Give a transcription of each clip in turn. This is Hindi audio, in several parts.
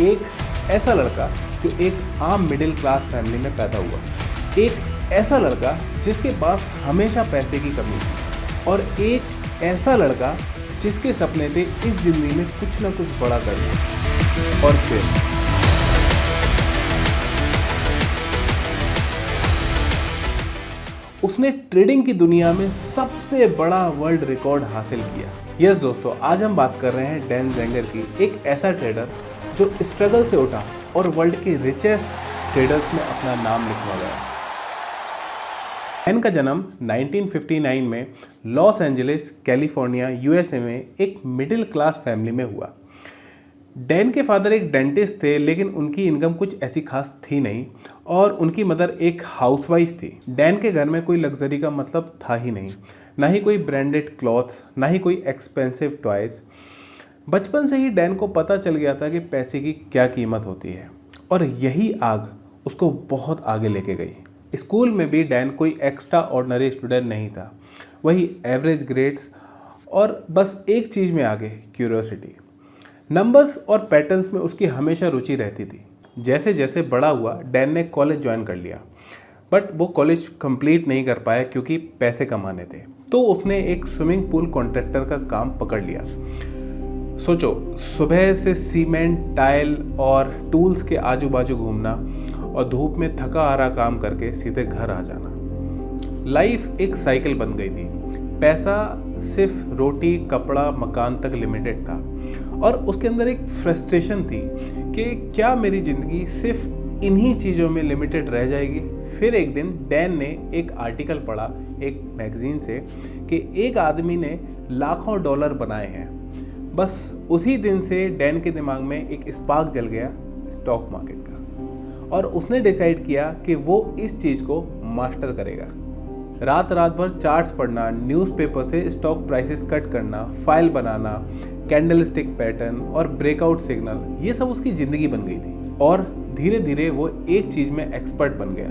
एक ऐसा लड़का जो एक आम मिडिल क्लास फैमिली में पैदा हुआ, एक ऐसा लड़का जिसके पास हमेशा पैसे की कमी थी, और एक ऐसा लड़का जिसके सपने थे इस जिंदगी में कुछ ना कुछ बड़ा करना। और फिर उसने ट्रेडिंग की दुनिया में सबसे बड़ा वर्ल्ड रिकॉर्ड हासिल किया। यस दोस्तों, आज हम बात कर रहे हैं डैन ज़ेंगर की, एक ऐसा ट्रेडर जो स्ट्रगल से उठा और वर्ल्ड के रिचेस्ट ट्रेडर्स में अपना नाम लिखवा गया। डैन का जन्म 1959 में लॉस एंजलिस, कैलिफोर्निया, यूएसए में एक मिडिल क्लास फैमिली में हुआ। डैन के फादर एक डेंटिस्ट थे, लेकिन उनकी इनकम कुछ ऐसी खास थी नहीं, और उनकी मदर एक हाउसवाइफ थी। डैन के घर में कोई लग्जरी का मतलब था ही नहीं, ना ही कोई ब्रांडेड क्लॉथ्स, ना ही कोई एक्सपेंसिव टॉयज। बचपन से ही डैन को पता चल गया था कि पैसे की क्या कीमत होती है, और यही आग उसको बहुत आगे लेके गई। स्कूल में भी डैन कोई एक्स्ट्रा ऑर्डिनरी स्टूडेंट नहीं था, वही एवरेज ग्रेड्स, और बस एक चीज़ में आगे, क्यूरियोसिटी। नंबर्स और पैटर्न्स में उसकी हमेशा रुचि रहती थी। जैसे जैसे बड़ा हुआ, डैन ने कॉलेज ज्वाइन कर लिया, बट वो कॉलेज कंप्लीट नहीं कर पाया क्योंकि पैसे कमाने थे। तो उसने एक स्विमिंग पूल कॉन्ट्रैक्टर का काम पकड़ लिया। सोचो, सुबह से सीमेंट, टाइल और टूल्स के आजू बाजू घूमना, और धूप में थका हारा काम करके सीधे घर आ जाना। लाइफ एक साइकिल बन गई थी। पैसा सिर्फ रोटी, कपड़ा, मकान तक लिमिटेड था, और उसके अंदर एक फ्रस्ट्रेशन थी कि क्या मेरी ज़िंदगी सिर्फ इन्हीं चीज़ों में लिमिटेड रह जाएगी। फिर एक दिन डैन ने एक आर्टिकल पढ़ा एक मैगजीन से कि एक आदमी ने लाखों डॉलर बनाए हैं। बस उसी दिन से डैन के दिमाग में एक स्पार्क जल गया स्टॉक मार्केट का, और उसने डिसाइड किया कि वो इस चीज़ को मास्टर करेगा। रात रात भर चार्ट्स पढ़ना, न्यूज़पेपर से स्टॉक प्राइसेस कट करना, फाइल बनाना, कैंडलस्टिक पैटर्न और ब्रेकआउट सिग्नल, ये सब उसकी ज़िंदगी बन गई थी। और धीरे धीरे वो एक चीज़ में एक्सपर्ट बन गया,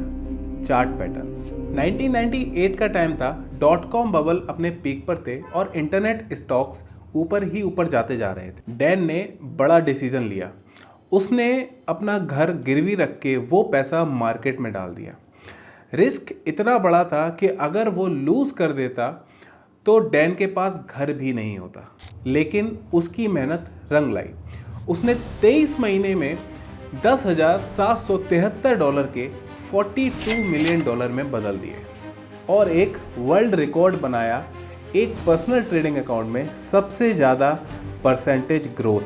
चार्ट पैटर्न्स। 1998 का टाइम था, .com बबल अपने पीक पर थे और इंटरनेट स्टॉक्स ऊपर ही ऊपर जाते जा रहे थे। डैन ने बड़ा डिसीजन लिया। उसने अपना घर गिरवी रख के वो पैसा मार्केट में डाल दिया। रिस्क इतना बड़ा था कि अगर वो लूज़ कर देता तो डैन के पास घर भी नहीं होता, लेकिन उसकी मेहनत रंग लाई। उसने 23 महीने में $10,773 के $42 मिलियन में बदल दिए, और एक वर्ल्ड रिकॉर्ड बनाया, एक पर्सनल ट्रेडिंग अकाउंट में सबसे ज़्यादा परसेंटेज ग्रोथ,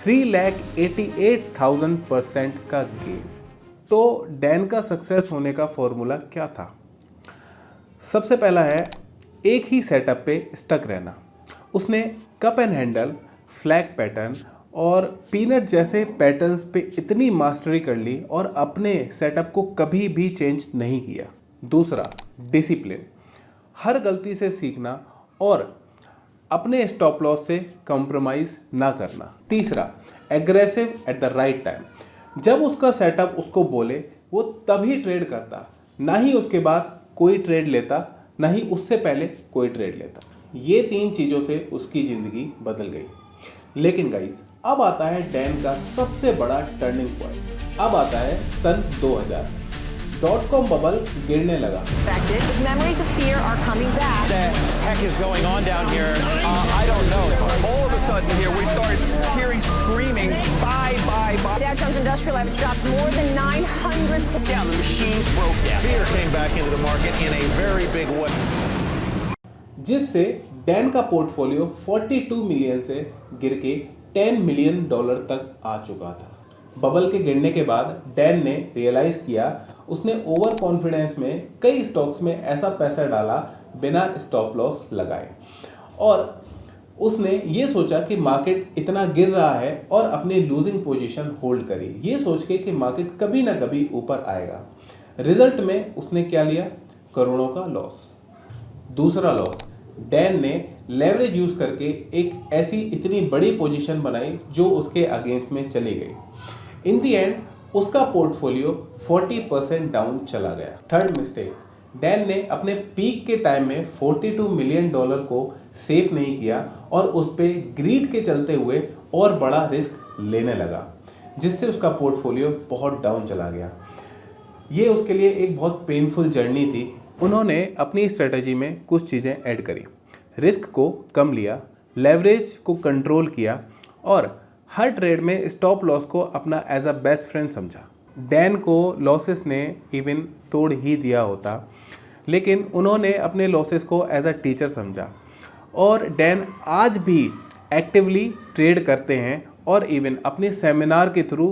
3,88,000% का गेन। तो डैन का सक्सेस होने का फॉर्मूला क्या था? सबसे पहला है एक ही सेटअप पे स्टक रहना। उसने cup and handle, flag pattern और पीनट जैसे पैटर्न्स पे इतनी मास्टरी कर ली और अपने सेटअप को कभी भी चेंज नहीं किया। दूसरा, डिसिप्लिन, हर गलती से सीखना और अपने स्टॉप लॉस से कॉम्प्रोमाइज़ ना करना। तीसरा, aggressive at the right time, जब उसका सेटअप उसको बोले वो तभी ट्रेड करता, ना ही उसके बाद कोई ट्रेड लेता, ना ही उससे पहले कोई ट्रेड लेता। ये 3 चीज़ों से उसकी ज़िंदगी बदल गई। लेकिन गाइस, अब आता है डैन का सबसे बड़ा टर्निंग पॉइंट। अब आता है सन 2000। .com बबल गिरने लगा। His memories of fear are coming back. What the heck is going on down here? I don't know. All of a sudden here we started hearing screaming, buy. Dow Jones Industrial Average dropped more than 900 points. Yeah, the machines broke down. Fear came back into the market in a very big way. जिससे डैन का पोर्टफोलियो 42 मिलियन से गिर के $10 मिलियन तक आ चुका था। बबल के गिरने के बाद डैन ने रियलाइज़ किया, उसने ओवर कॉन्फिडेंस में कई स्टॉक्स में ऐसा पैसा डाला बिना स्टॉप लॉस लगाए, और उसने ये सोचा कि मार्केट इतना गिर रहा है और अपनी लूजिंग पोजीशन होल्ड करी, ये सोच के कि मार्केट कभी ना कभी ऊपर आएगा। रिजल्ट में उसने क्या लिया? करोड़ों का लॉस। दूसरा लॉस, डैन ने लेवरेज यूज़ करके एक ऐसी इतनी बड़ी पोजीशन बनाई जो उसके अगेंस्ट में चली गई। इन दी एंड उसका पोर्टफोलियो 40% डाउन चला गया। थर्ड मिस्टेक, डैन ने अपने पीक के टाइम में $42 मिलियन को सेफ नहीं किया और उस पर ग्रीड के चलते हुए और बड़ा रिस्क लेने लगा, जिससे उसका पोर्टफोलियो बहुत डाउन चला गया। ये उसके लिए एक बहुत पेनफुल जर्नी थी। उन्होंने अपनी स्ट्रेटजी में कुछ चीज़ें ऐड करी, रिस्क को कम लिया, लेवरेज को कंट्रोल किया और हर ट्रेड में स्टॉप लॉस को अपना एज अ बेस्ट फ्रेंड समझा। डैन को लॉसेस ने इवन तोड़ ही दिया होता, लेकिन उन्होंने अपने लॉसेस को एज अ टीचर समझा और डैन आज भी एक्टिवली ट्रेड करते हैं और इवन अपने सेमिनार के थ्रू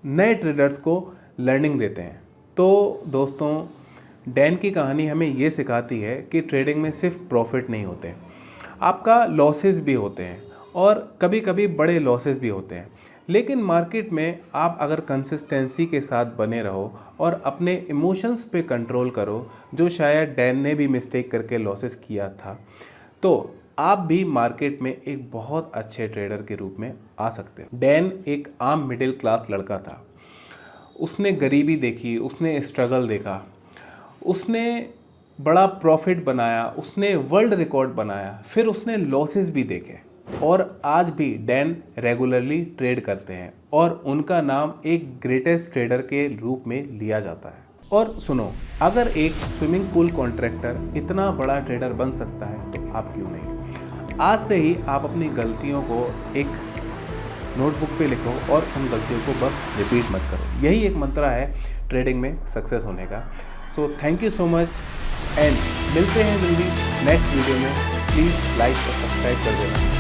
नए ट्रेडर्स को लर्निंग देते हैं। तो दोस्तों, डैन की कहानी हमें ये सिखाती है कि ट्रेडिंग में सिर्फ प्रॉफिट नहीं होते, आपका लॉसेस भी होते हैं और कभी कभी बड़े लॉसेस भी होते हैं। लेकिन मार्केट में आप अगर कंसिस्टेंसी के साथ बने रहो और अपने इमोशंस पे कंट्रोल करो, जो शायद डैन ने भी मिस्टेक करके लॉसेस किया था, तो आप भी मार्केट में एक बहुत अच्छे ट्रेडर के रूप में आ सकते हो। डैन एक आम मिडिल क्लास लड़का था। उसने गरीबी देखी, उसने स्ट्रगल देखा, उसने बड़ा प्रॉफिट बनाया, उसने वर्ल्ड रिकॉर्ड बनाया, फिर उसने लॉसेस भी देखे और आज भी डैन रेगुलरली ट्रेड करते हैं और उनका नाम एक ग्रेटेस्ट ट्रेडर के रूप में लिया जाता है। और सुनो, अगर एक स्विमिंग पूल कॉन्ट्रैक्टर इतना बड़ा ट्रेडर बन सकता है तो आप क्यों नहीं। आज से ही आप अपनी गलतियों को एक नोटबुक पे लिखो और उन गलतियों को बस रिपीट मत करो। यही एक मंत्र है ट्रेडिंग में सक्सेस होने का। So thank you so much and मिलते हैं जल्दी नेक्स्ट वीडियो में। प्लीज़ लाइक और सब्सक्राइब कर देना।